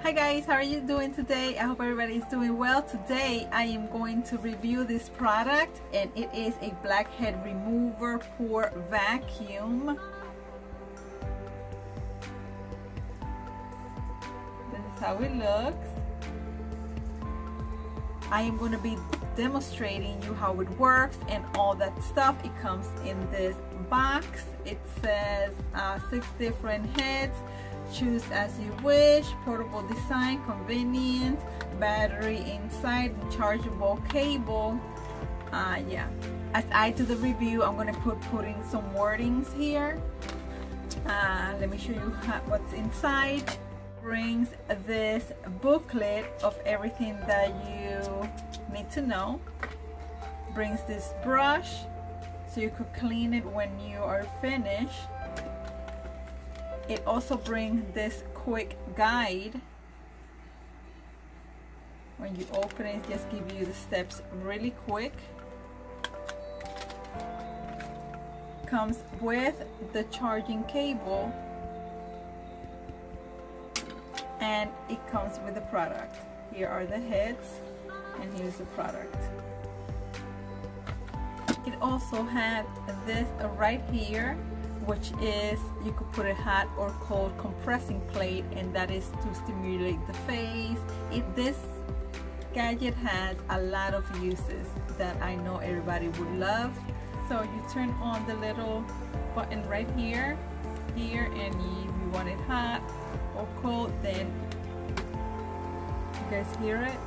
Hi guys, how are you doing today? I hope everybody is doing well. Today I am going to review this product, and it is a blackhead remover pore vacuum. This is how it looks. I am going to be demonstrating you how it works and all that stuff. It comes in this box. It says 6 different heads. Choose as you wish, portable design, convenient, battery inside, and chargeable cable. Yeah. As I do the review, I'm gonna put in some wordings here. Let me show you what's inside. Brings this booklet of everything that you need to know. Brings this brush so you could clean it when you are finished. It also brings this quick guide. When you open it, just give you the steps really quick. Comes with the charging cable, and it comes with the product. Here are the heads, and here's the product. It also had this right here, which is, you could put a hot or cold compressing plate, and that is to stimulate the face. This gadget has a lot of uses that I know everybody would love. So you turn on the little button right here, and if you want it hot or cold, then you guys hear it.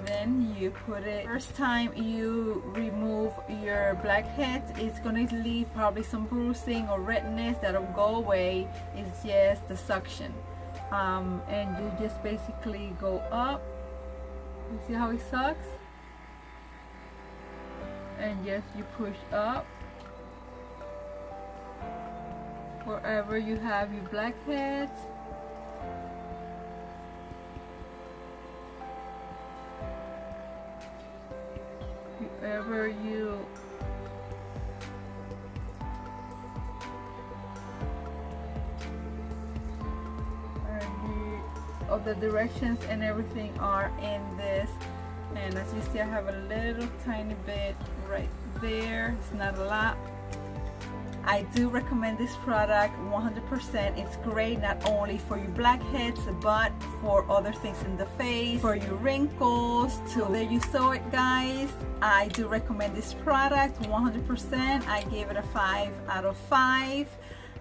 Then you put it. First time you remove your blackheads, it's gonna leave probably some bruising or redness that'll go away. It's just the suction, and you just basically go up. You see how it sucks, and just you push up wherever you have your blackheads. Wherever you all the directions and everything are in this, and as you see, I have a little tiny bit right there. It's not a lot. I do recommend this product 100%. It's great not only for your blackheads, but for other things in the face, for your wrinkles too. There you saw it, guys. I do recommend this product 100%. I gave it a 5 out of 5.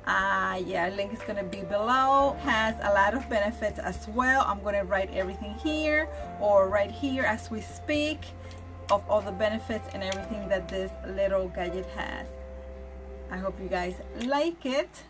Yeah, link is gonna be below. Has a lot of benefits as well. I'm gonna write everything here or right here as we speak of all the benefits and everything that this little gadget has. I hope you guys like it.